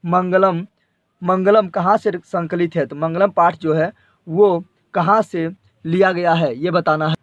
मंगलम, मंगलम कहाँ से संकलित है? तो मंगलम पाठ जो है वो कहाँ से लिया गया है ये बताना है।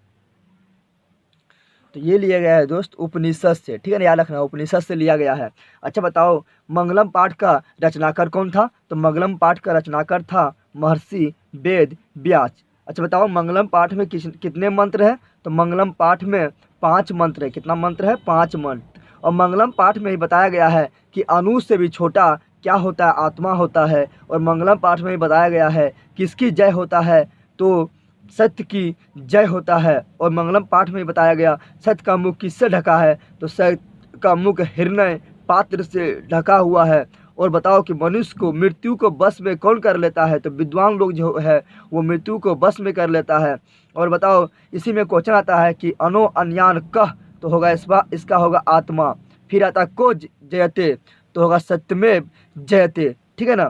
तो ये लिया गया है दोस्त उपनिषद से, ठीक है ना, याद रखना उपनिषद से लिया गया है। अच्छा बताओ मंगलम पाठ का रचनाकार कौन था? तो मंगलम पाठ का रचनाकार था महर्षि वेद व्यास। अच्छा बताओ मंगलम पाठ में कितने मंत्र हैं? तो मंगलम पाठ में 5 मंत्र है। कितना मंत्र है? 5 मंत्र। और मंगलम पाठ में ही बताया गया है कि अणु से भी छोटा क्या होता है? आत्मा होता है। और मंगलम पाठ में ही बताया गया है किसकी जय होता है? तो सत्य की जय होता है। और मंगलम पाठ में बताया गया सत्य का मुख किससे ढका है? तो सत्य का मुख हिरण्य पात्र से ढका हुआ है। और बताओ कि मनुष्य को मृत्यु को बस में कौन कर लेता है? तो विद्वान लोग जो है वो मृत्यु को बस में कर लेता है। और बताओ इसी में क्वेश्चन आता है कि अनो अन्यान कह, तो होगा इसका होगा आत्मा। फिर आता को जयते, तो होगा सत्यमेव जयते, ठीक है ना।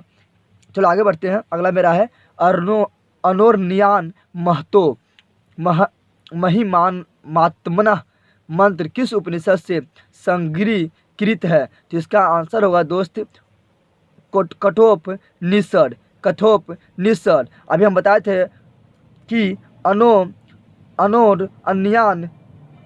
चलो आगे बढ़ते हैं। अगला मेरा है अनोर्नियान महतो महिमान मात्मना मंत्र किस उपनिषद से संग्रहीकृत है? तो इसका आंसर होगा दोस्त कठोपनिषद। कठोपनिषद। अभी हम बताए थे कि अनोर अन्यान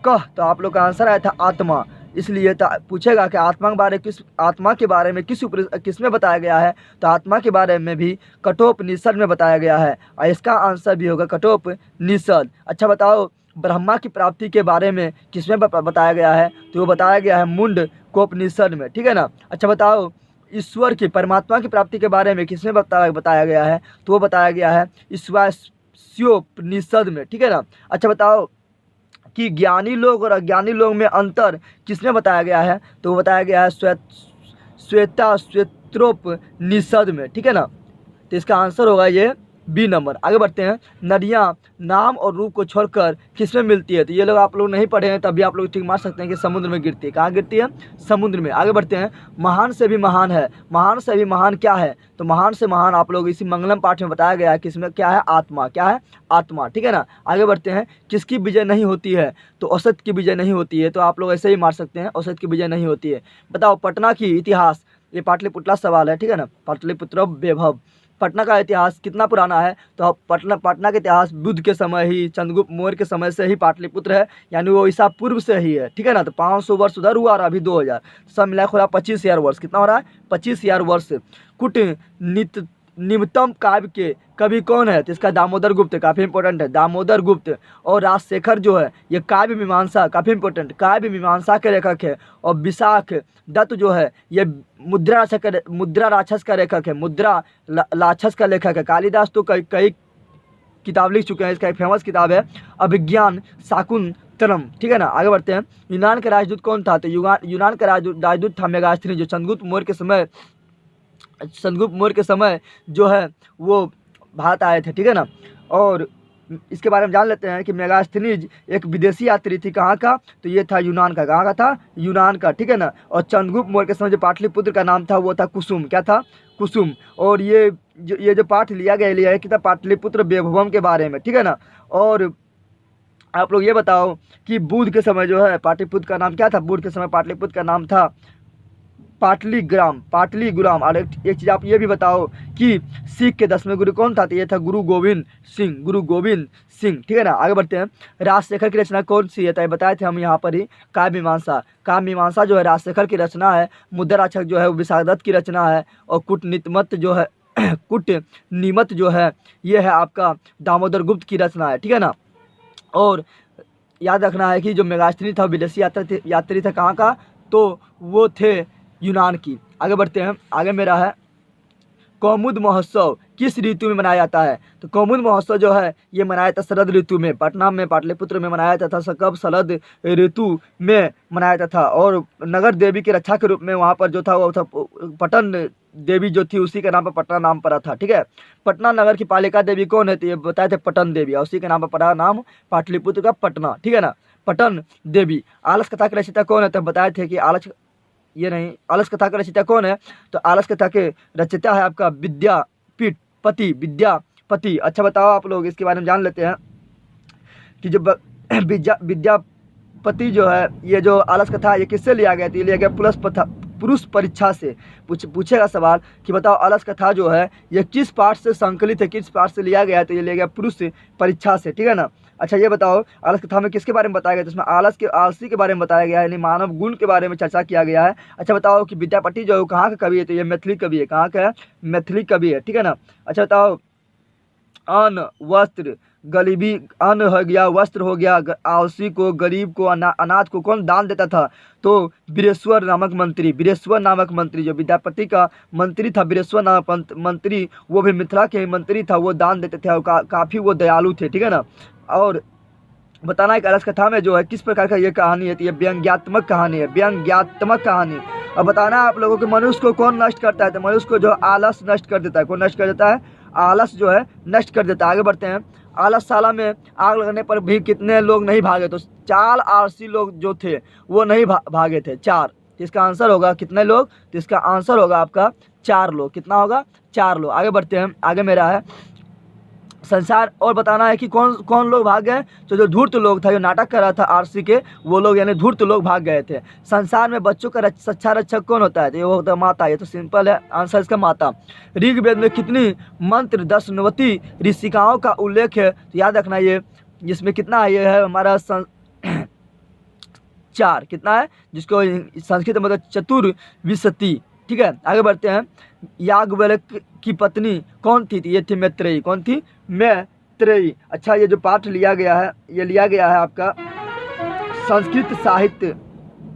कह, तो आप लोग का आंसर आया था आत्मा। इसलिए पूछेगा कि आत्मा के बारे में किस में बताया गया है? तो आत्मा के बारे में भी कठोपनिषद में बताया गया है और इसका आंसर भी होगा कठोपनिषद। अच्छा बताओ ब्रह्मा की प्राप्ति के बारे में किसमें बताया गया है? तो वो बताया गया है मुंडकोपनिषद में, ठीक है ना। अच्छा बताओ ईश्वर की परमात्मा की प्राप्ति के बारे में किसमें बताया गया है? तो वो बताया गया है ईशावास्योपनिषद में, ठीक है ना। अच्छा बताओ कि ज्ञानी लोग और अज्ञानी लोग में अंतर किसमें बताया गया है? तो वो बताया गया है श्वेताश्वेत्रोपनिषद में, ठीक है ना। तो इसका आंसर होगा ये बी नंबर। आगे बढ़ते हैं। नदियाँ नाम और रूप को छोड़कर किसमें मिलती है? तो ये लोग आप लोग नहीं पढ़े हैं तभी आप लोग ठीक मार सकते हैं कि समुद्र में गिरती है। कहाँ गिरती है? समुद्र में। आगे बढ़ते हैं। महान से भी महान है, महान से भी महान क्या है? तो महान से महान आप लोग इसी मंगलम पाठ में बताया गया है किसमें क्या है? आत्मा। क्या है? आत्मा, ठीक है ना। आगे बढ़ते हैं। किसकी विजय नहीं होती है? तो औसत की विजय नहीं होती है। तो आप लोग ऐसे ही मार सकते हैं औसत की विजय नहीं होती है। बताओ पटना की इतिहास, ये पाटलिपुत्र सवाल है, ठीक है ना। पाटलिपुत्र वैभव, पटना का इतिहास कितना पुराना है? तो पटना का इतिहास बुद्ध के समय ही, चंद्रगुप्त मौर्य के समय से ही पाटलिपुत्र है, यानी वो ईसा पूर्व से ही है, ठीक है ना। तो 500 वर्ष उधर हुआ और अभी 2000, सब मिला हो रहा 25,000 वर्ष। कितना हो रहा है? 25,000 वर्ष। निम्नतम काव्य के कवि कौन है? तो इसका दामोदर गुप्त, काफ़ी इंपॉर्टेंट है, दामोदर गुप्त। और राजशेखर जो है ये काव्य मीमांसा, काफ़ी इंपॉर्टेंट, काव्य मीमांसा के लेखक है। और विशाख दत्त जो है ये मुद्रा राक्षस का लेखक है, मुद्रा राक्षस का लेखक है। कालिदास तो कई किताब लिख चुके हैं। इसका एक फेमस किताब है अभिज्ञान शाकुंतलम, ठीक है ना। आगे बढ़ते हैं। यूनान का राजदूत कौन था? तो यूनान का राजदूत था मेगास्थनीज, जो चंद्रगुप्त मौर्य के समय जो है वो भारत आए थे, ठीक है ना। और इसके बारे में जान लेते हैं कि मेगास्थनीज एक विदेशी यात्री थी। कहाँ का? तो ये था यूनान का। कहाँ का था? यूनान का, ठीक है ना। और चंद्रगुप्त मौर्य के समय जो पाटलिपुत्र का नाम था वो था कुसुम। क्या था? कुसुम। और ये जो पाठ लिया गया कि था पाटलिपुत्र वैभवम के बारे में, ठीक है ना। और आप लोग ये बताओ कि बुद्ध के समय जो है पाटलिपुत्र का नाम क्या था? बुद्ध के समय पाटलिपुत्र का नाम था पाटलीग्राम। और एक चीज़ आप ये भी बताओ कि सिख के 10वें गुरु कौन था? तो ये था गुरु गोविंद सिंह, ठीक है ना। आगे बढ़ते हैं। राजशेखर की रचना कौन सी है? तो बताए थे हम यहाँ पर ही, काव्य मीमांसा जो है राजशेखर की रचना है। मुद्रा राक्षस जो है वो विशाख दत्त की रचना है। और कूटनीतिमत जो है कूटनीमत जो है ये है आपका दामोदर गुप्त की रचना है, ठीक है ना। और याद रखना है कि जो मेगास्थनी था विदेशी यात्री था कहाँ का? तो वो थे यूनान की। आगे बढ़ते हैं। आगे मेरा है कौमुद महोत्सव किस ऋतु में मनाया जाता है? तो कौमुद महोत्सव जो है ये मनाया था शरद ऋतु में, पटना में पाटलिपुत्र में मनाया जाता था। कब? शरद ऋतु में मनाया जाता था। और नगर देवी की रक्षा के रूप में वहाँ पर जो था वो था पटन देवी जो थी, उसी के नाम पर पटना नाम पड़ा था, ठीक है। पटना नगर की पालिका देवी कौन है? तो ये बताए थे पटन देवी, और उसी के नाम पर पड़ा नाम पाटलिपुत्र का पटना, ठीक है ना, पटन देवी। आलस कथा के रचयिता कौन है? तो बताए थे कि आलस कथा का रचयिता कौन है? तो आलस कथा के रचयिता है आपका विद्यापति। अच्छा बताओ आप लोग इसके बारे में जान लेते हैं कि जो विद्यापति जो है ये जो आलस कथा ये किससे लिया गया? तो ये लिया गया पुरुष परीक्षा से पूछेगा सवाल कि बताओ अलस कथा जो है ये किस पाठ से संकलित है, किस पाठ से लिया गया है, तो ये लिया गया पुरुष परीक्षा से, ठीक है ना। अच्छा ये बताओ अलस कथा में किसके बारे में बताया गया, तो इसमें आलसी के बारे में बताया गया है, यानी मानव गुण के बारे में चर्चा किया गया है। अच्छा बताओ कि विद्यापति जो है कहाँ का कवि है, तो ये मैथिली कवि है, कहाँ का है, मैथिली कवि है, ठीक है ना। अच्छा बताओ अन्न वस्त्र गरीबी, अन्न हो गया, वस्त्र हो गया, आलसी को, गरीब को, अनाथ को कौन दान देता था, तो वीरेश्वर नामक मंत्री जो विद्यापति का मंत्री था, वीरेश्वर नामक मंत्री, वो भी मिथिला के मंत्री था, वो दान देते थे और काफ़ी वो दयालु थे, ठीक है ना। और बताना है कि अलस कथा में जो है किस प्रकार का ये कहानी है, तो ये व्यंग्यात्मक कहानी है, व्यंग्यात्मक कहानी। अब बताना है आप लोगों के मनुष्य को कौन नष्ट करता है, तो मनुष्य को जो आलस नष्ट कर देता है, कौन नष्ट कर देता है, आलस जो है नष्ट कर देता है। आगे बढ़ते हैं। आलसशाला में आग लगने पर भी कितने लोग नहीं भागे, तो 4 आलसी लोग जो थे वो नहीं भागे थे, 4। तो इसका आंसर होगा कितने लोग, तो इसका आंसर होगा आपका 4 लोग। कितना होगा, 4 लोग। आगे बढ़ते हैं, आगे मेरा है संसार, और बताना है कि कौन कौन लोग भाग गए, तो जो धूर्त लोग था, जो नाटक कर रहा था आरसी के, वो लोग यानी धूर्त लोग भाग गए थे। संसार में बच्चों का सच्चा रक्षक कौन होता है, तो ये होता है माता, ये तो सिंपल है आंसर इसका माता। ऋग्वेद में कितनी मंत्र दशनवती ऋषिकाओं का उल्लेख है, तो याद रखना ये जिसमें कितना है, ये है हमारा 4, कितना है, जिसको संस्कृत में मतलब चतुर्विंशति, ठीक है। आगे बढ़ते हैं। याज्ञवल्क्य की पत्नी कौन थी, तो ये थी मैत्रेयी, कौन थी, मैत्रेयी। अच्छा ये जो पाठ लिया गया है, ये लिया गया है आपका संस्कृत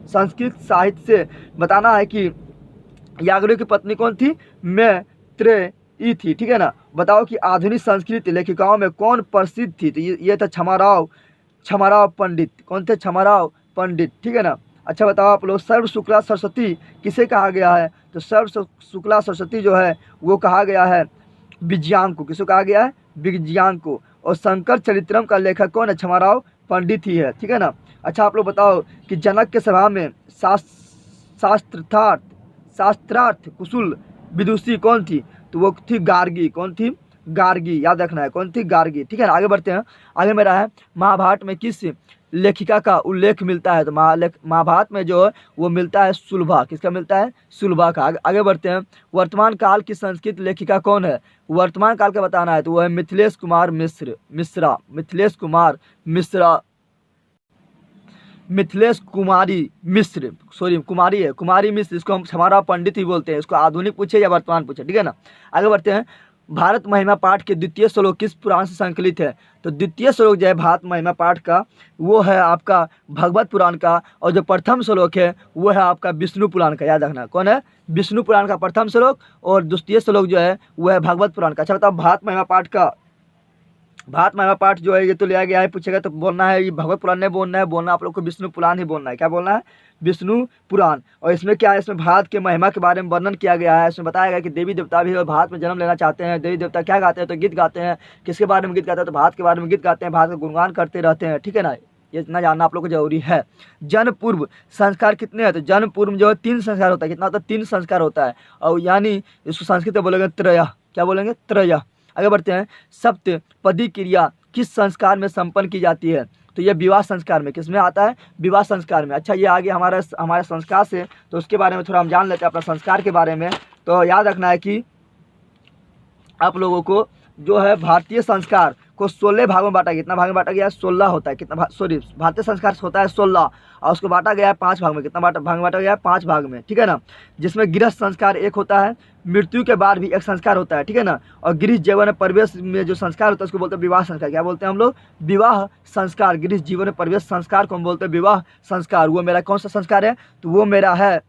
साहित्य से। बताना है कि याज्ञवल्क्य की पत्नी कौन थी, मैत्रेयी थी, ठीक है ना। बताओ कि आधुनिक संस्कृत लेखिकाओं में कौन प्रसिद्ध थी, तो ये था क्षमाराव पंडित, कौन थे, क्षमाराव पंडित, ठीक है ना। अच्छा बताओ आप लोग सर्व शुक्ला सरस्वती किसे कहा गया है, तो सर्व शुक्ला सरस्वती जो है वो कहा गया है विजयांक को, किसको कहा गया है, विजयांक को। और शंकर चरित्रम का लेखक कौन है, क्षमाराव पंडित ही है, ठीक है ना। अच्छा आप लोग बताओ कि जनक के सभा में शास्त्रार्थ कुशल विदुषी कौन थी, तो वो थी गार्गी, कौन थी, गार्गी, याद रखना है कौन थी, गार्गी, ठीक है ना। आगे बढ़ते हैं। आगे मेरा है महाभारत में किस लेखिका का उल्लेख मिलता है, तो महाभारत में जो है वो मिलता है सुलभा, किसका मिलता है, सुलभा का। आगे बढ़ते हैं। वर्तमान काल की संस्कृत लेखिका कौन है, वर्तमान काल का बताना है, तो वो है मिथिलेश कुमारी मिश्र, कुमारी मिश्र, इसको हम हमारा पंडित ही बोलते हैं, इसको आधुनिक पूछे या वर्तमान पूछे, ठीक है ना। आगे बढ़ते हैं। भारत महिमा पाठ के द्वितीय श्लोक किस पुराण से संकलित है, तो द्वितीय श्लोक जो है भारत महिमा पाठ का वो है आपका भगवत पुराण का, और जो प्रथम श्लोक है वो है आपका विष्णु पुराण का, याद रखना कौन है, विष्णु पुराण का प्रथम श्लोक, और द्वितीय श्लोक जो है वो है भगवत पुराण का। अच्छा बताओ भारत महिमा पाठ जो है ये तो लिया गया है, पूछेगा तो बोलना है ये भगवत पुराण नहीं बोलना आप लोग को विष्णु पुराण ही बोलना है, क्या बोलना है, विष्णु पुराण। और इसमें क्या है, इसमें भारत के महिमा के बारे में वर्णन किया गया है। इसमें बताया गया कि देवी देवता भी भारत में जन्म लेना चाहते हैं, देवी देवता क्या गाते हैं, तो गीत गाते हैं, किसके बारे में गीत गाते हैं, तो भारत के बारे में गीत गाते हैं, भारत का गुणगान करते रहते हैं, ठीक है ना। ये इतना जानना आप लोग को जरूरी है। जन्म पूर्व संस्कार कितने हैं, तो जन्म पूर्व जो है 3 संस्कार होता है, कितना होता है, 3 संस्कार होता है, और यानी इसको संस्कृत में बोलेंगे त्रय, क्या बोलेंगे, त्रय। आगे बढ़ते हैं। सप्तपदी क्रिया किस संस्कार में संपन्न की जाती है, तो ये विवाह संस्कार में, किसमें आता है, विवाह संस्कार में। अच्छा ये आगे हमारे संस्कार से, तो उसके बारे में थोड़ा हम जान लेते हैं अपना संस्कार के बारे में। तो याद रखना है कि आप लोगों को जो है भारतीय संस्कार को 16 भागों में बांटा गया, कितना भाग में बांटा गया है, 16 होता है, कितना भारतीय संस्कार होता है 16, और उसको बांटा गया है 5 भाग में, कितना भाग में बांटा गया है, 5 भाग में, ठीक है ना। जिसमें गृहस्थ संस्कार एक होता है, मृत्यु के बाद भी एक संस्कार होता है, ठीक है ना। और गृह जीवन परिवेश में जो संस्कार होता है उसको बोलते हैं विवाह संस्कार, क्या बोलते हैं हम लोग, विवाह संस्कार। गृह जीवन परिवेश संस्कार को हम बोलते हैं विवाह संस्कार। वो मेरा कौन सा संस्कार है, तो वो मेरा है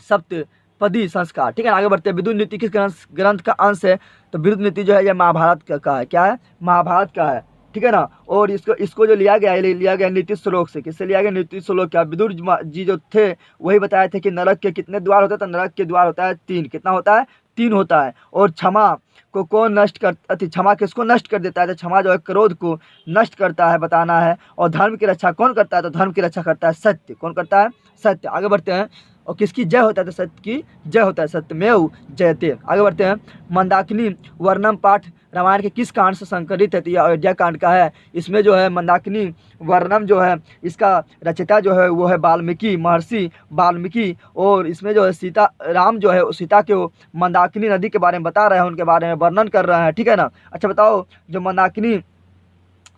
सप्तपदी संस्कार, ठीक है ना। आगे बढ़ते हैं। विद्युत नीति किस ग्रंथ का अंश है, तो विद्युत नीति जो है यह महाभारत का है, क्या है, महाभारत का है, ठीक है ना। और इसको जो लिया गया नीति श्लोक से, किससे लिया गया, नीति श्लोक क्या, विदुर जी जो थे वही बताए थे कि नरक के कितने द्वार होते हैं, तो नरक के द्वार होता है 3, कितना होता है, 3 होता है। और क्षमा को कौन नष्ट क्षमा किसको नष्ट कर देता है, तो क्षमा जो है क्रोध को नष्ट करता है, बताना है। और धर्म की रक्षा कौन करता है, तो धर्म की रक्षा करता है सत्य, कौन करता है, सत्य। आगे बढ़ते हैं। और किसकी जय होता है, तो सत्य की जय होता है, सत्यमेव जयते। आगे बढ़ते हैं। मंदाकिनी वर्णम पाठ रामायण के किस कांड से संकलित है, तो यह अयोध्या कांड का है। इसमें जो है मंदाकिनी वर्णम जो है इसका रचयिता जो है वो है वाल्मीकि, महर्षि वाल्मीकि। और इसमें जो है सीता राम जो है सीता के वो मंदाकिनी नदी के बारे में बता रहे हैं, उनके बारे में वर्णन कर रहे हैं, ठीक है ना। अच्छा बताओ, जो मंदाकिनी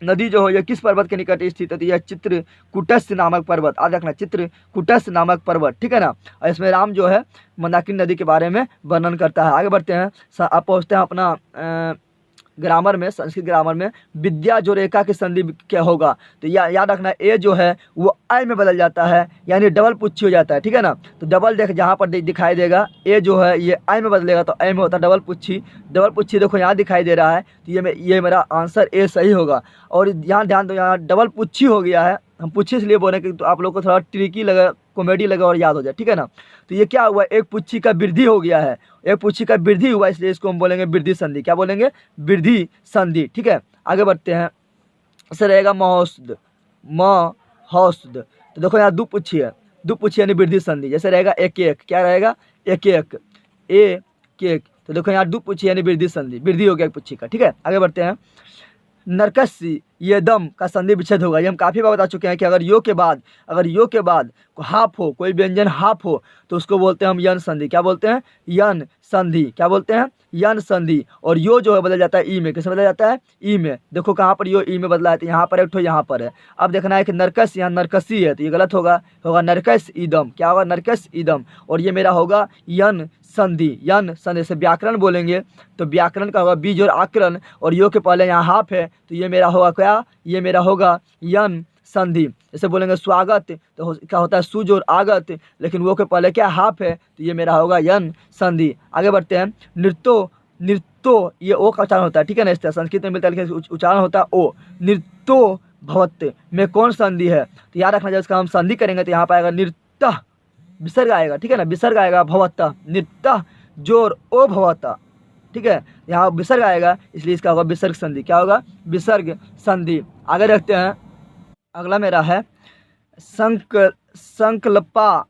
नदी जो है यह किस पर्वत के निकट स्थित है, तो यह चित्रकूटस्थ नामक पर्वत, आज रखना चित्रकूटस्थ नामक पर्वत, ठीक है ना। और इसमें राम जो है मंदाकिनी नदी के बारे में वर्णन करता है। आगे बढ़ते हैं। आप पहुँचते हैं अपना ग्रामर में, संस्कृत ग्रामर में, विद्या जो रेखा की संधि क्या होगा, तो याद रखना ए जो है वो आई में बदल जाता है, यानी डबल पुच्छी हो जाता है, ठीक है ना। तो डबल देख जहाँ पर दिखाई देगा ए जो है ये आई में बदलेगा तो आई में होता है डबल पुच्छी। डबल पुच्छी देखो यहाँ दिखाई दे रहा है, तो ये मेरा आंसर ए सही होगा। और यहाँ ध्यान दो, यहाँ डबल पुच्छी हो गया है, हम पुच्छी इसलिए बोले कि तो आप लोग को थोड़ा ट्रिकी लगा, कॉमेडी लगा और याद हो जाए, ठीक है ना। तो ये क्या हुआ, एक पुच्छी का वृद्धि हो गया है, एक पुच्छी का वृद्धि हुआ, इसलिए इसको हम बोलेंगे वृद्धि संधि। क्या बोलेंगे, वृद्धि संधि, ठीक है। आगे बढ़ते हैं। इसे रहेगा महोस्द, महोस्द। तो देखो यहाँ दो पुच्छी है, दो पुच्छी यानी वृद्धि संधि। जैसे रहेगा एक एक, क्या रहेगा एक एक, एक एक। तो देखो यहाँ दो पुच्छी यानी वृद्धि संधि, वृद्धि हो गया एक पुच्छी का, ठीक है। आगे बढ़ते हैं। नरकस्य ये दम का संधि विच्छेद होगा। ये हम काफ़ी बार बता चुके हैं कि अगर यो के बाद हाफ हो, कोई व्यंजन हाफ हो, तो उसको बोलते हैं हम यन संधि। क्या बोलते हैं, यन संधि। क्या बोलते हैं, यन संधि। और यो जो है बदल जाता है ई में। किसमें बदल जाता है, ई में। देखो कहाँ पर यो ई में बदला है, तो यहाँ पर एक ठो यहाँ पर है। अब देखना है कि नरकस यहाँ नरकसी है, तो ये गलत होगा, नरकस ईदम। क्या होगा, नरकस ईदम। और ये मेरा होगा यन संधि, यन संधि। से व्याकरण बोलेंगे तो व्याकरण का होगा बीज और आकरण, और यो के पहले यहाँ हाफ है, तो ये मेरा होगा क्या, ये मेरा होगा यन संधि। जैसे बोलेंगे स्वागत, तो क्या होता है सुज और आगत, लेकिन वो के पहले क्या हाफ है, तो ये मेरा होगा यन संधि। आगे बढ़ते हैं। नृत्यो, नृत्यो ये ओ का उच्चारण होता है, ठीक है ना। इस तरह संस्कृत में मिलता है, उच्चारण होता है ओ। नृत्यो भवत में कौन संधि है, तो याद रखना, जब इसका हम संधि करेंगे तो यहाँ पर आएगा नृत्य, विसर्ग आएगा, ठीक है ना, विसर्ग आएगा भवत, नृत्य जोर ओ भवत, ठीक है। यहाँ विसर्ग आएगा, इसलिए इसका होगा विसर्ग संधि। क्या होगा, विसर्ग संधि। आगे रखते हैं। अगला मेरा है संकल्पा,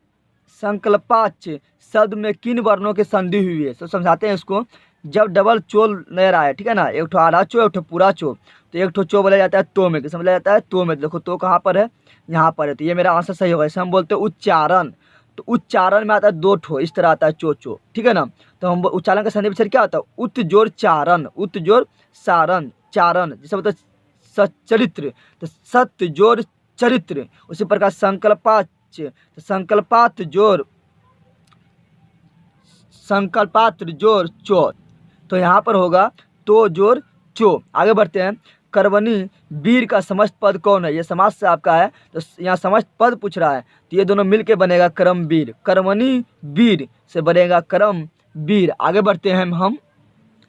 संकल्पाच शब्द में किन वर्णों की संधि हुई है, तो समझाते हैं इसको। जब डबल चोल नजर आए, ठीक है ना, एक ठो आधा चो, एक ठो पूरा चो, तो एक ठो चो बोला जाता है तो में, किस बोला जाता है तो में। देखो तो कहाँ पर है, यहाँ पर है, तो ये मेरा आंसर सही होगा। इसे हम बोलते हैं उच्चारण। तो उच्चारण में आता है दो ठो, इस तरह आता है चो चो, ठीक है ना। तो हम उच्चारण का संधि विच्छेद क्या होता है, उत जोर चारण, उत जोर सारण, चारण। जैसे बोलते सचरित्र, तो सत्य जोर चरित्र। उसी प्रकार संकल्पाच, तो संकल्पात जोर, संकल्पात जोर चो, तो यहाँ पर होगा तो जोर चो। आगे बढ़ते हैं। कर्मणी वीर का समस्त पद कौन है, ये समास से आपका है, तो यहाँ समस्त पद पूछ रहा है, तो ये दोनों मिलके बनेगा कर्म वीर। कर्मणी वीर से बनेगा कर्म वीर। आगे बढ़ते हैं हम।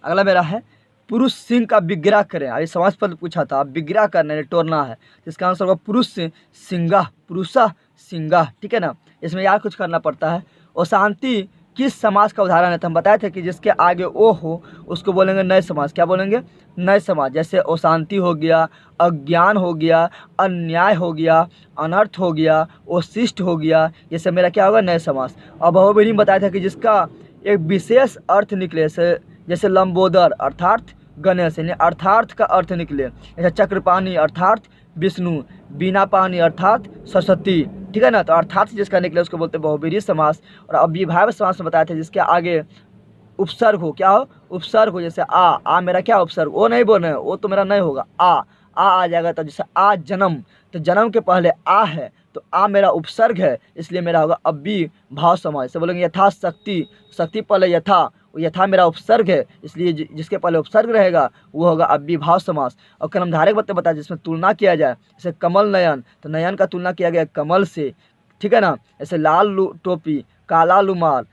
अगला मेरा है पुरुष सिंह का विग्रह करें। अभी समास पद पूछा था, विग्रह करना है, तोड़ना है, इसका आंसर होगा पुरुष सिंगा, पुरुषा सिंगा, ठीक है ना। इसमें यार कुछ करना पड़ता है। और शांति किस समाज का उदाहरण है, तो हम बताए थे कि जिसके आगे ओ हो उसको बोलेंगे नए समाज। क्या बोलेंगे, नए समाज। जैसे अशांति हो गया, अज्ञान हो गया, अन्याय हो गया, अनर्थ हो गया, अशिष्ट हो गया, ये सब मेरा क्या होगा, नए समाज। और बहुव्रीहि में बताया था कि जिसका एक विशेष अर्थ निकले, जैसे लंबोदर अर्थात गणेश, यानी अर्थार्थ का अर्थ निकले। जैसे चक्रपाणी अर्थात विष्णु, बीना पानी अर्थात सरस्वती, ठीक है ना। तो अर्थात जिसका निकले उसको बोलते हैं बहुव्रीहि समास। और अव्ययभाव समास में बताए थे जिसके आगे उपसर्ग हो, क्या हो, उपसर्ग हो। जैसे आ मेरा क्या उपसर्ग, वो नहीं बोलना है, वो तो मेरा नहीं होगा, आ जाएगा। तो जैसे आ जन्म, तो जन्म के पहले आ है, तो आ मेरा उपसर्ग है, इसलिए मेरा होगा अव्ययभाव समास। जैसे बोलेंगे यथाशक्ति, शक्ति पहले यथा, यथा मेरा उपसर्ग है, इसलिए जिसके पहले उपसर्ग रहेगा वो होगा अव्ययभाव समास। और कर्मधारय बताया जिसमें तुलना किया जाए, जैसे कमल नयन, तो नयन का तुलना किया गया कमल से, ठीक है ना। ऐसे लाल टोपी, काला लुमार,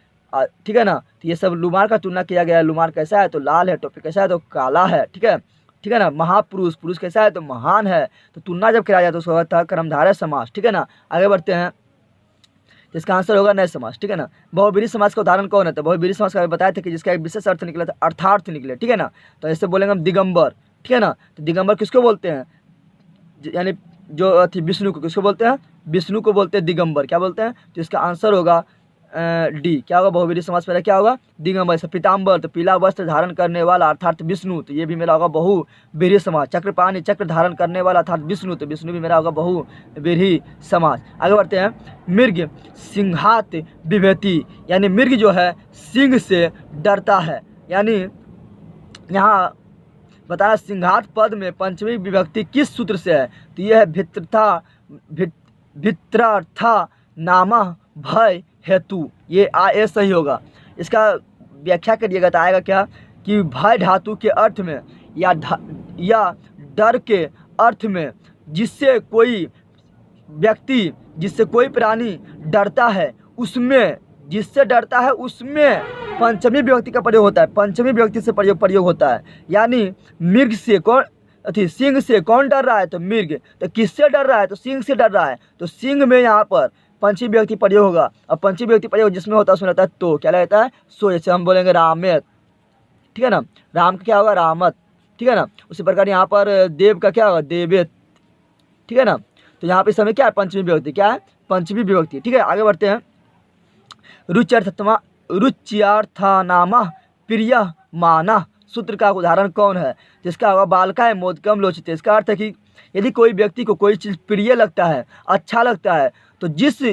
ठीक है ना। तो ये सब लुमार का तुलना किया गया है, लुमार कैसा है तो लाल है, टोपी कैसा है तो काला है, ठीक है, ठीक है ना। महापुरुष, पुरुष कैसा है तो महान है। तो तुलना जब किया जाए तो उसको होता है कर्मधारय समास, ठीक है ना। आगे बढ़ते हैं। तो इसका आंसर होगा नए समास, ठीक है ना। बहुव्रीहि समास का उदाहरण कौन है, तो बहुव्रीहि समास का बताया था कि जिसका एक विशेष अर्थ निकला था, अर्थार्थ निकले, ठीक है ना। तो ऐसे बोलेंगे हम दिगंबर, ठीक है ना। तो दिगंबर किसको बोलते हैं, यानी जो थी विष्णु को, किसको बोलते हैं, विष्णु को बोलते हैं दिगंबर। क्या बोलते हैं, तो इसका आंसर होगा डी क्या होगा, बहुव्रीहि समास पहले क्या होगा, दिगंबर। जैसे पीताम्बर तो पीला वस्त्र धारण करने वाला अर्थात विष्णु, तो ये भी मेरा होगा बहुव्रीहि समास। चक्रपाणि चक्र धारण करने वाला अर्थात विष्णु, तो विष्णु भी मेरा होगा बहुव्रीहि समास। आगे बढ़ते हैं, मृग सिंहात बिभेति, यानी मृग जो है सिंह से डरता है। यानी यहाँ बताया सिंहात पद में पंचमी विभक्ति किस सूत्र से है, तो यह है भित्रर्था नामा भय हेतु, ये ए सही होगा। इसका व्याख्या करिएगा तो आएगा क्या कि भय धातु के अर्थ में या डर के अर्थ में, जिससे कोई व्यक्ति, जिससे कोई प्राणी डरता है, उसमें जिससे डरता है उसमें पंचमी विभक्ति का प्रयोग होता है, पंचमी विभक्ति से प्रयोग होता है। यानी मृग से कौन सिंह से कौन डर रहा है, तो मृग। तो किससे डर रहा है, तो सिंह से डर रहा है, तो सिंह में यहाँ पर पंचमी विभक्ति प्रयोग होगा। और पंचमी विभक्ति प्रयोग जिसमें होता है उसमें रहता है तो क्या रहता है, सो। जैसे हम बोलेंगे रामेत, ठीक है ना, राम का क्या होगा, रामत, ठीक है ना। उसी प्रकार यहाँ पर देव का क्या होगा, देवेत, ठीक है ना। तो यहाँ पे समय क्या है, पंचमी विभक्ति, क्या है, पंचमी विभक्ति, ठीक है। आगे बढ़ते हैं, रुच्यार्थनामा प्रिय माना सूत्र का उदाहरण कौन है, जिसका होगा बालकाय मोदकम लोचते। इसका अर्थ है कि यदि कोई व्यक्ति को कोई चीज़ प्रिय लगता है, अच्छा लगता है, तो जिसे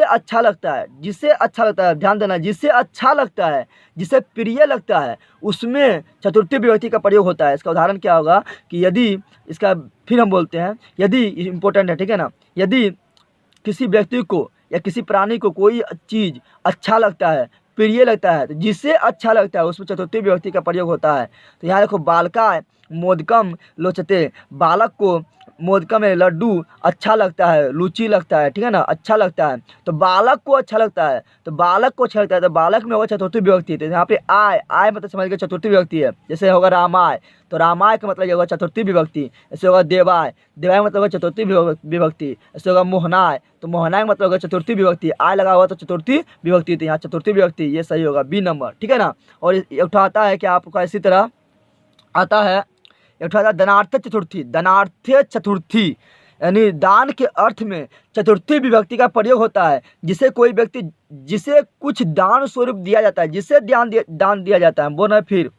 अच्छा लगता है, जिसे अच्छा लगता है, ध्यान देना, जिसे अच्छा लगता है, जिसे प्रिय लगता है, उसमें चतुर्थी विभक्ति का प्रयोग होता है। इसका उदाहरण क्या होगा कि यदि इसका फिर हम बोलते हैं, यदि इम्पोर्टेंट है, ठीक है ना, यदि किसी व्यक्ति को या किसी प्राणी को कोई चीज़ अच्छा लगता है, प्रिय लगता है, तो जिसे अच्छा लगता है उसमें चतुर्थी विभक्ति का प्रयोग होता है। तो यहाँ देखो बालका मोदकम लोचते, बालक को मोदकम में लड्डू अच्छा लगता है, रुचि लगता है, ठीक है ना, अच्छा लगता है, तो बालक को अच्छा लगता है, तो बालक को अच्छा लगता है, तो बालक में होगा चतुर्थी विभक्ति। तो यहाँ पे आय मतलब समझ के चतुर्थी विभक्ति है। जैसे होगा रामाय, तो रामाय का मतलब ये होगा चतुर्थी विभक्ति। ऐसे होगा देवाय, देवाय मतलब होगा चतुर्थी विभक्ति। ऐसे होगा मोहनाय, तो मोहनाय मतलब होगा चतुर्थी विभक्ति। आय लगा हुआ तो चतुर्थी विभक्ति, तो यहाँ चतुर्थी विभक्ति, ये सही होगा, बी नंबर, ठीक है ना। और उठाता है कि आपका इसी तरह आता है, उठाता दनार्थ चतुर्थी, दनार्थ चतुर्थी, यानी दान के अर्थ में चतुर्थी विभक्ति का प्रयोग होता है। जिसे कोई व्यक्ति, जिसे कुछ दान स्वरूप दिया जाता है, जिसे दान दिया जाता है, बोल रहे फिर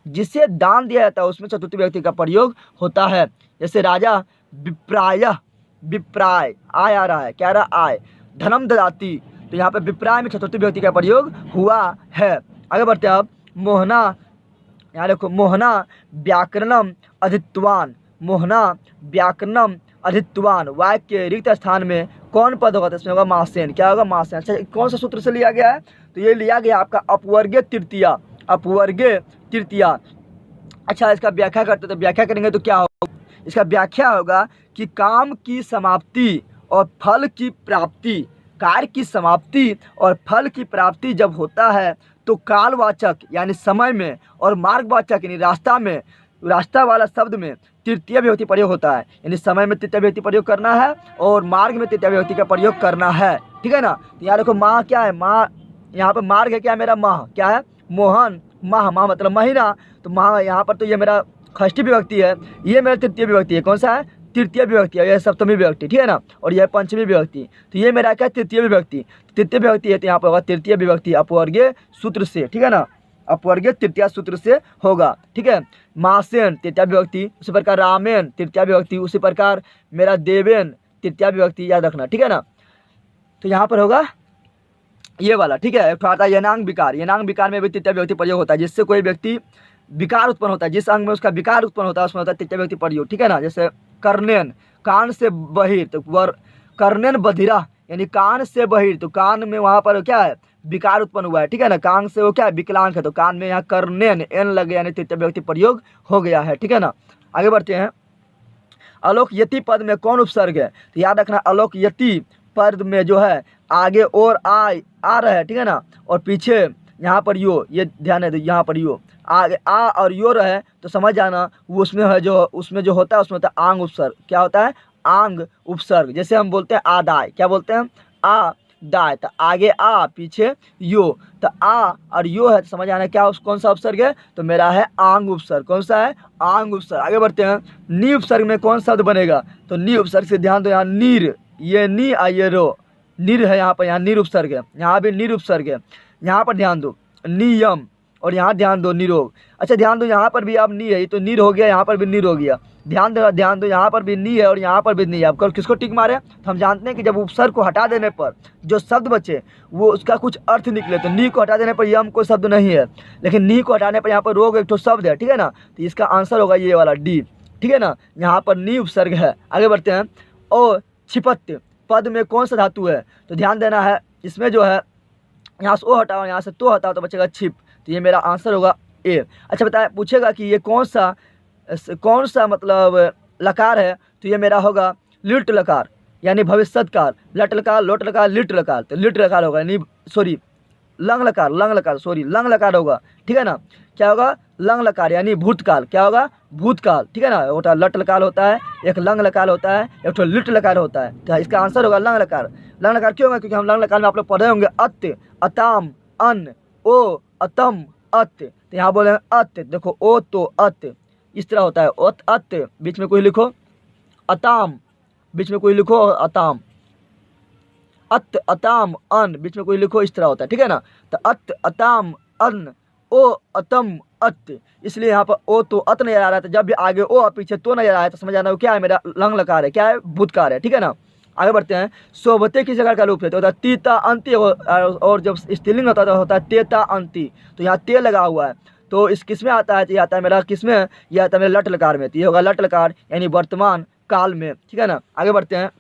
जिसे दान दिया जाता है उसमें चतुर्थी विभक्ति का प्रयोग होता है। जैसे राजा विप्राय, आय आ रहा है, क्या आ रहा, आय, धनम ददाती, तो यहाँ पे विप्राय में चतुर्थी विभक्ति का प्रयोग हुआ है। आगे बढ़ते हैं अब, मोहना, यहाँ देखो मोहना व्याकरणम अधित्वान, मोहना व्याकरणम अधित्वान, वाक्य के रिक्त स्थान में कौन पद होगा, तो इसमें होगा मासेन, क्या होगा, मासेन। अच्छा, कौन सा सूत्र से लिया गया है, तो ये लिया गया आपका अपवर्गीय तृतीया, अपवर्गीय तृतीया। अच्छा, इसका व्याख्या करते तो व्याख्या करेंगे तो क्या होगा, इसका व्याख्या होगा कि काम की समाप्ति और फल की प्राप्ति, कार्य की समाप्ति और फल की प्राप्ति जब होता है तो कालवाचक यानी समय में और मार्गवाचक यानी रास्ता में, रास्ता वाला शब्द में तृतीय विभक्ति प्रयोग होता है। यानी समय में तृतीय विभक्ति प्रयोग करना है और मार्ग में तृतीय विभक्ति का प्रयोग करना है, ठीक है ना। तो यहाँ देखो माह क्या है, माह, यहाँ पर मार्ग है क्या, मेरा माह क्या है, मोहन, माह, माह मतलब महीना, तो माह यहाँ पर तो ये मेरा षष्ठी विभक्ति है, ये मेरा तृतीय विभक्ति है, कौन सा है, तृतीय विभक्ति है, यह सप्तमी विभक्ति, ठीक है ना, और यह पंचमी विभक्ति, तो ये मेरा क्या, तृतीय विभक्ति, तृतीय विभक्ति है, तो यहाँ पर होगा तृतीय विभक्ति अपवर्गीय सूत्र से, ठीक है ना, अपवर्गीय तृतीय सूत्र से होगा, ठीक है। मासेन तृतीय विभक्ति, उसी प्रकार रामेन तृतीय विभक्ति, उसी प्रकार मेरा देवेन तृतीय विभक्ति, याद रखना, ठीक है ना। तो यहाँ पर होगा ये वाला, ठीक है। आता है यनांग विकार, यनांग विकार में भी तृतीय विभक्ति प्रयोग होता है, जिससे कोई व्यक्ति विकार उत्पन्न होता है, जिस अंग में उसका विकार उत्पन्न होता है उसमें होता है तृतीय विभक्ति प्रयोग, ठीक है ना। जैसे कर्णेन, कान से बहिर, तो कर्णेन बधिरा यानी कान से बहिर, तो कान में वहाँ पर क्या है, विकार उत्पन्न हुआ है, ठीक है ना, कान से वो क्या है, विकलांग है, तो कान में यहाँ कर्णेन एन लग गया यानी तृतीय विभक्ति प्रयोग हो गया है, ठीक है ना। आगे बढ़ते हैं, अलोक यति पद में कौन उपसर्ग है, तो याद रखना अलोक यति पद में जो है आगे और आ रहा है, ठीक है ना, और पीछे यहाँ पर यो, ये ध्यान है, तो यहाँ पर यो आगे आ और यो रहे तो समझ जाना वो उसमें है, जो उसमें जो होता है उसमें होता है आंग उपसर्ग, क्या होता है, आंग उपसर्ग। जैसे हम बोलते हैं आदाय, क्या बोलते हैं, आ दाय, तो आगे आ पीछे यो, तो आ और यो है तो समझ आना क्या कौन सा उपसर्ग है, तो मेरा है आंग उपसर्ग, कौन सा है, आंग उपसर्ग। आगे बढ़ते हैं, नी उपसर्ग में कौन शब्द बनेगा, तो नी उपसर्ग से ध्यान दो, यहाँ नीर, ये नी आ ये रो, निर है यहाँ पर, यहाँ निर उपसर्ग है, यहाँ भी निर उपसर्ग है। यहाँ पर ध्यान दो नियम, और यहाँ ध्यान दो निरोग। अच्छा ध्यान दो यहाँ पर भी अब नी है, ये तो निर हो गया, यहाँ पर भी निर हो गया। ध्यान दो यहाँ पर भी नी है और यहाँ पर भी नी है। अब किसको टिक मारे? तो हम जानते हैं कि जब उपसर्ग को हटा देने पर जो शब्द बचे वो उसका कुछ अर्थ निकले। तो नी को हटा देने पर यम कोई शब्द नहीं है, लेकिन नी को हटाने पर यहाँ पर रोग एक तो शब्द है, ठीक है ना। तो इसका आंसर होगा ये वाला डी, ठीक है ना। यहाँ पर नी उपसर्ग है। आगे बढ़ते हैं। ओ छिपत पद में कौन सा धातु है? तो ध्यान देना है, इसमें जो है यहाँ से ओ हटाओ, यहाँ से तो हटाओ तो बचेगा छिप। तो ये मेरा आंसर होगा ए। अच्छा बताया, पूछेगा कि ये कौन सा मतलब लकार है? तो ये मेरा होगा लिट लकार, यानी भविष्यत काल। लट लकार, लोट लकार, लिट लकार। तो लिट लकार होगा, यानी सॉरी लंग लकार सॉरी लंग लकार होगा, ठीक है ना। क्या होगा? लंग लकार, यानी भूतकाल। क्या होगा? भूतकाल, ठीक है ना। होता लट लकार होता है, एक लंग लकार होता है, एक तो लिट लकार होता है। तो इसका आंसर होगा लंग लकार। लंग लकार क्यों होगा? क्योंकि हम लंग लकार में आप लोग पढ़े होंगे अत, अताम, अन, ओ, अतम, अत। तो यहाँ बोले अत, देखो ओ तो अत इस तरह होता है। ओत अत बीच में कोई लिखो, अताम बीच में कोई लिखो, अताम, अत अताम अन बीच में कोई लिखो, इस तरह होता है, ठीक है ना। तो अत अताम अन ओ अतम अत, इसलिए यहाँ पर ओ तो अत नजर आ रहा है। तो जब भी आगे ओ और पीछे तो नजर आया है तो समझ आना वो क्या है? मेरा लंग लकार है। क्या है? भूतकाल है, ठीक है ना। आगे बढ़ते हैं। सोबते किस जगह का रूप है? तो होता है तीता अंति, और जब स्त्रीलिंग होता है तो होता है तेता अंति। तो यहाँ ते लगा हुआ है, तो इस किस में आता है? तो ये आता है मेरा किस में? ये आता है मेरा लट लकार में। तो ये होगा लट लकार, यानी वर्तमान काल में, ठीक है ना। आगे बढ़ते हैं।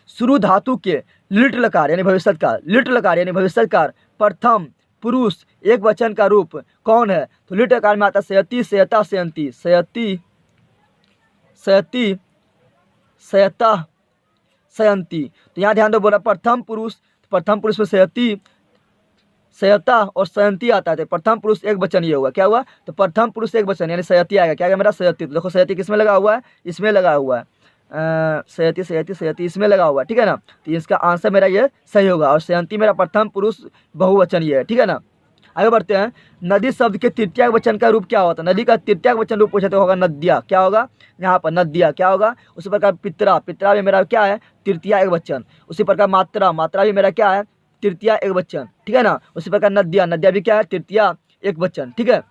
शुरू धातु के लिट लकार यानी भविष्यत काल, लिट लकार यानी भविष्यत काल प्रथम पुरुष एक वचन का रूप कौन है? तो लिट लकार में आता है सयति, सयता, सयंती। सयति, सयति, सयता, सयंती। तो यहाँ ध्यान दो, बोला प्रथम पुरुष, प्रथम पुरुष में सयति, सयता और सयंती आता है। प्रथम पुरुष एक वचन ये हुआ। क्या हुआ? तो प्रथम पुरुष एक वचन यानी सयति आएगा। क्या आएगा मेरा? सयति। तो देखो सयति किसमें लगा हुआ है? इसमें लगा हुआ है, सयति सयति सयति इसमें लगा हुआ है, ठीक है ना। तो इसका आंसर मेरा ये सही होगा, और सयंती मेरा प्रथम पुरुष बहुवचन ये है, ठीक है ना। आगे बढ़ते हैं। नदी शब्द के तृतीय वचन का रूप क्या होता है? नदी का तृतीय वचन रूप पूछे तो होगा नद्या। क्या होगा? यहाँ पर नद्या। क्या होगा? उसी प्रकार पितरा, पितरा भी मेरा क्या है? तृतीय एक वचन। उसी प्रकार मात्रा, मात्रा भी मेरा क्या है? तृतीय एक वचन, ठीक है ना। उसी प्रकार नद्या, नद्या भी क्या है? तृतीय एक वचन, ठीक है।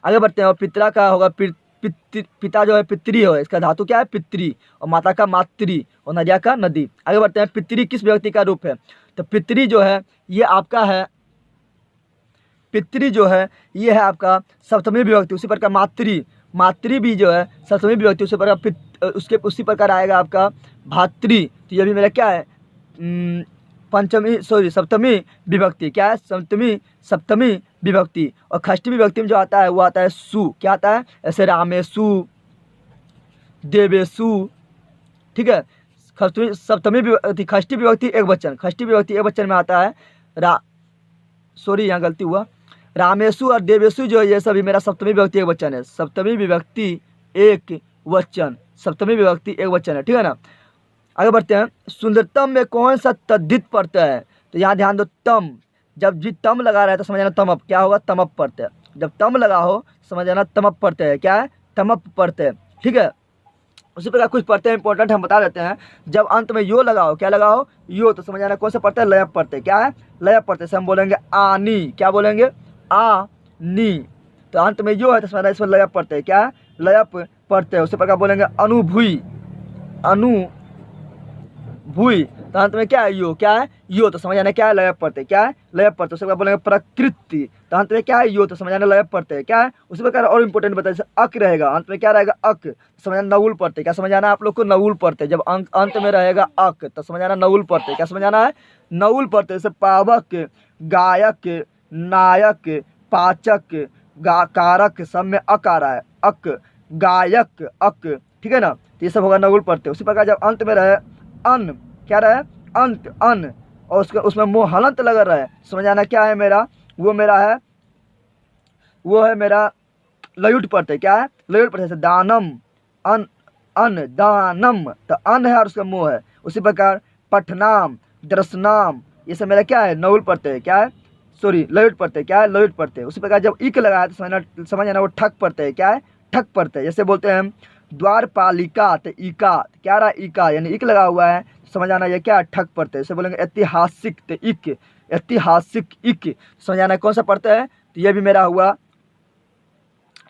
आगे बढ़ते हैं। और पितरा का होगा पिता जो है पितरी हो, इसका धातु क्या है? पितरी। और माता का मातृ, और नदिया का नदी। आगे बढ़ते हैं। पितरी किस व्यक्ति का रूप है? तो पितरी जो है ये आपका है, पितरी जो है ये है आपका सप्तमी विभक्ति। उसी प्रकार मातृ, मातृ भी जो है सप्तमी विभक्ति। उसी प्रकार उसी प्रकार आएगा आपका भातृ। तो ये भी मेरा क्या है? सप्तमी विभक्ति। क्या है? सप्तमी विभक्ति। और षष्ठी विभक्ति में जो आता है वो आता है सु। क्या आता है? ऐसे रामेशु, देवेशु, ठीक है। सप्तमी विभक्ति, षष्ठी विभक्ति एक वचन, षष्ठी विभक्ति एक वचन में आता है यहाँ गलती हुआ, रामेशु और देवेशु जो है ये सभी मेरा सप्तमी विभक्ति एक वचन है। सप्तमी विभक्ति एक वचन, सप्तमी विभक्ति एक वचन है, ठीक है ना। आगे बढ़ते हैं। सुंदरतम में कौन सा तद्धित प्रत्यय है? तो यहाँ ध्यान दो, तम, जब जी तम लगा रहा है तो समझ जाना तमप। क्या होगा? तमप प्रत्यय। जब तम लगा हो समझ जाना तमप प्रत्यय है। क्या है? तमप प्रत्यय, ठीक है। उसी प्रकार कुछ प्रत्यय इंपॉर्टेंट हम बता देते हैं। जब अंत में यो लगा हो, क्या लगा हो? यो, तो समझ जाना कौन सा प्रत्यय? लय प्रत्यय। क्या है? लय प्रत्यय से हम बोलेंगे आनी। क्या बोलेंगे? आनी। तो अंत में यो है तो समझना इसमें लय प्रत्यय। क्या है? लय प्रत्यय। उसी प्रकार बोलेंगे अनुभूई, भूई, तो अंत में क्या है? यो। क्या है? यो, तो समझ आना क्या है? लय प्रत्यय। क्या है? लय प्रत्यय। उसके बाद बोलेंगे प्रकृति, तो अंत में क्या है? यो, तो समझ आना लय प्रत्यय। क्या है? उसी प्रकार और इंपॉर्टेंट बताइए, जैसे अक रहेगा अंत में, क्या रहेगा? अक, समझ आना नवुल प्रत्यय। क्या समझ आना आप लोग को? नवुल प्रत्यय। जब अंत में रहेगा अक तो समझ आना नवुल प्रत्यय। क्या समझ आना है? नवुल प्रत्यय। जैसे पावक, गायक, नायक, पाचक, कारक, सब में अक आ रहा है, अक, गायक, अक, ठीक है ना। तो ये सब होगा नवुल प्रत्यय। उसी प्रकार जब अंत में रहे अन, क्या रहे? अंत, अन, और उसमें मोह हलंत लगा रहा है, समझ आना क्या है मेरा? वो है मेरा लयुट प्रत्यय। क्या है? लयुट प्रत्यय। से दानम, अन दानम, तो अन है और उसका मोह है। उसी प्रकार पठनाम, दर्शनाम, ये सब मेरा क्या है? नवुल प्रत्यय। क्या है? सॉरी लयुट प्रत्यय। क्या है? लयुट प्रत्यय। उसी प्रकार जब इक लगा है तो समझ आना वो ठक प्रत्यय। क्या है? ठक प्रत्यय। जैसे बोलते हैं द्वारपालिका, तो इका क्या रहा, इका यानी इक लगा हुआ है, समझ आना ये क्या ठक पड़ता है। इसे बोलेंगे ऐतिहासिक, तो इक, ऐतिहासिक इक, समझ आना कौन सा पड़ता है, तो ये भी मेरा हुआ,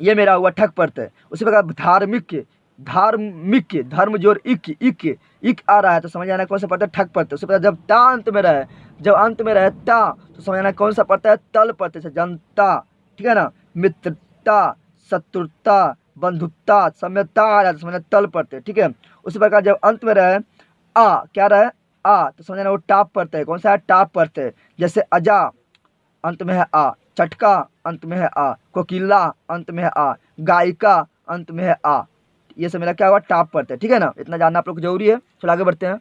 ये मेरा हुआ ठक पड़ता है। उसी प्रकार धार्मिक, धार्मिक, धर्म जोर इक, इक, इक आ रहा है तो समझ आना कौन सा पड़ता है, ठक पड़ता है। उसी प्रकार जब ता अंत में रहे, जब अंत में रहे ता, तो समझ आना कौन सा पड़ता है, तल पड़ता है। जनता, ठीक है ना, मित्रता, शत्रुता, बंधुता, सम्यता आ रहा है तो समझना तल पड़ते हैं, ठीक है। उसी प्रकार जब अंत में रहे आ, क्या रहे आ, तो समझना वो टाप पड़ता है, कौन सा है, टाप पड़ते हैं। जैसे अजा अंत में है आ, चटका अंत में है आ, कोकिला अंत में है आ, गायिका अंत में है आ, ये सब मेरा क्या हुआ, टाप पड़ते हैं, ठीक है ना। इतना जानना आप लोग को जरूरी है। चलो आगे बढ़ते हैं।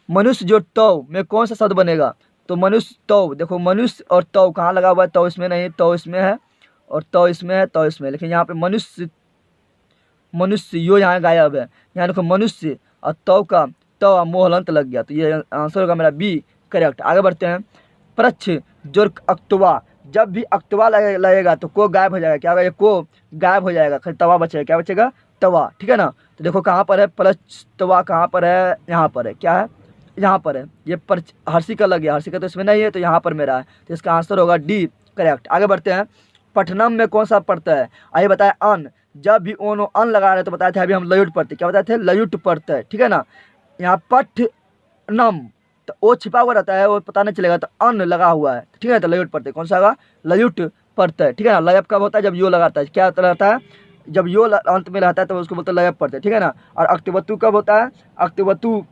मनुष्य जो तव में कौन सा शब्द बनेगा, तो मनुष्य तव, देखो मनुष्य और तव कहाँ लगा हुआ है, तव इसमें नहीं, तव इसमें है और तव इसमें है, तव इसमें है, लेकिन यहाँ पे मनुष्य, मनुष्य यो यहाँ गायब है। यहाँ देखो मनुष्य और तव का तव मोहलंत लग गया, तो ये आंसर होगा मेरा बी करेक्ट। आगे बढ़ते हैं। प्रच्छ जोर अक्तवा, जब भी अक्तवा लगेगा तो को गायब हो जाएगा, क्या होगा, ये को गायब हो जाएगा, खाली तवा बचेगा, क्या बचेगा, तवा, ठीक है ना। तो देखो कहाँ पर है प्रच्छ, कहाँ पर है, यहाँ पर है, क्या है, यहाँ पर है, ये पर हर्षी का लग गया, हर्षी का तो इसमें नहीं है, तो यहाँ पर मेरा है, तो इसका आंसर होगा डी करेक्ट। आगे बढ़ते हैं। पठनम में कौन सा पढ़ता है, आइए बताए अन, जब भी ओनो अन लगा रहे तो बताए थे अभी हम लयुट पढ़ते, क्या बताए थे, लयुट पढ़ते हैं, ठीक है ना। यहाँ पठनम, तो ओ छिपा हुआ रहता है, वो पता नहीं चलेगा, तो अन लगा हुआ है, ठीक है, तो लयुट पढ़ते, कौन सा होगा, लयुट पढ़ते है, ठीक है ना। लयप कब होता है, जब यो लगाता है, क्या रहता है, जब यो अंत में रहता है तो उसको बोलते हैं लयप पढ़ते, ठीक है ना। और अक्तवतु कब होता है, अक्तवतु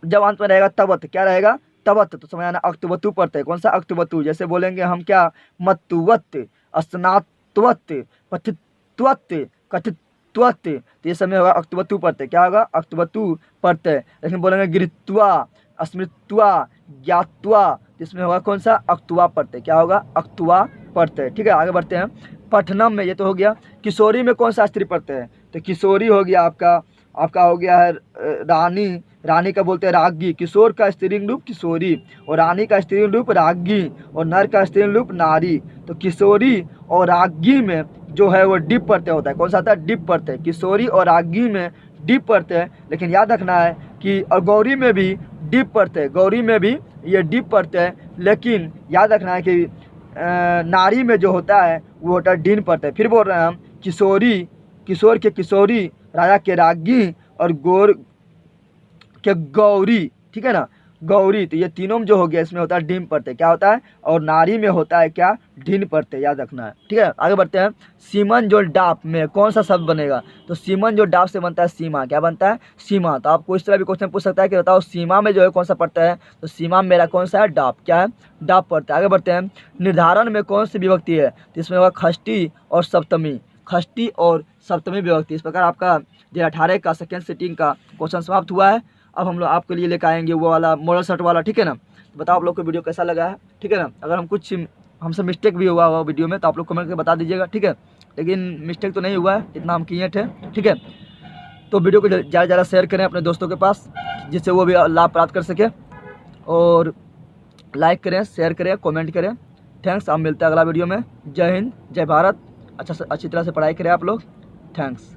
जब अंत में रहेगा तबत, क्या रहेगा, तबत, तो समझ आना अक्तवतु पढ़ते हैं, कौन सा, अक्तवतु। जैसे बोलेंगे हम क्या, मतुवत, स्नातवत, पठित्वत, कथित्वत, तो ये समय होगा अक्तवतु पढ़ते, क्या होगा, अक्तवतु पढ़ते। लेकिन बोलेंगे गृहीत्वा, स्मृत्वा, ज्ञात्वा, तो इसमें होगा कौन सा, अक्तुवा पढ़ते, क्या होगा, अक्तुवा पढ़ते, ठीक है। आगे बढ़ते हैं। पठनम में ये तो हो गया। किशोरी में कौन सा स्त्री पढ़ते हैं, तो किशोरी हो गया आपका हो गया है रानी, रानी का बोलते हैं रागी, किशोर का स्त्रीलिंग रूप किशोरी, और रानी का स्त्रीलिंग रूप रागी, और नर का स्त्रीलिंग रूप नारी। तो किशोरी और रागी में जो है वो डिप पढ़ते होता है, कौन सा आता है, डिप पढ़ते हैं, किशोरी और रागी में डिप पढ़ते हैं। लेकिन याद रखना है कि और गौरी में भी डिप पढ़ते हैं, गौरी में भी ये डिप पढ़ते हैं, लेकिन याद रखना है कि नारी में जो होता है वो होता है डीन पढ़ते हैं। फिर बोल रहे हैं हम किशोरी, किशोर के किशोरी, राजा के रागी, और गौर के गौरी, ठीक है ना, गौरी। तो ये तीनों में जो हो गया इसमें होता है डीम पढ़ते, क्या होता है, और नारी में होता है क्या, ढीन पढ़ते, याद रखना है, ठीक है। आगे बढ़ते हैं। सीमन जो डाप में कौन सा शब्द बनेगा, तो सीमन जो डाप से बनता है सीमा, क्या बनता है, सीमा। तो आपको इस तरह भी क्वेश्चन पूछ सकता है कि बताओ सीमा में जो है कौन सा पड़ता है, तो सीमा में मेरा कौन सा है, डाप, क्या है, डाप पड़ता है। आगे बढ़ते हैं। निर्धारण में कौन सी विभक्ति है, तो इसमें होगा खष्टी और सप्तमी, खष्टी और सप्तमी विभक्ति। इस प्रकार आपका जो 18 का सेकेंड सिटिंग का क्वेश्चन समाप्त हुआ है। अब हम लोग आपके लिए लेकर आएंगे वो वाला मॉडल सेट वाला, ठीक है ना। तो बताओ आप लोग को वीडियो कैसा लगा है, ठीक है ना। अगर हम कुछ हमसे मिस्टेक भी हुआ हुआ वीडियो में तो आप लोग कमेंट करके बता दीजिएगा, ठीक है। लेकिन मिस्टेक तो नहीं हुआ है, इतना हम किए थे, ठीक है। तो वीडियो को ज़्यादा से ज़्यादा शेयर करें अपने दोस्तों के पास, जिससे वो भी लाभ प्राप्त कर सके, और लाइक करें, शेयर करें, कमेंट करें। थैंक्स। आप मिलते हैं अगला वीडियो में। जय हिंद, जय भारत। अच्छी तरह से पढ़ाई करें आप लोग। थैंक्स।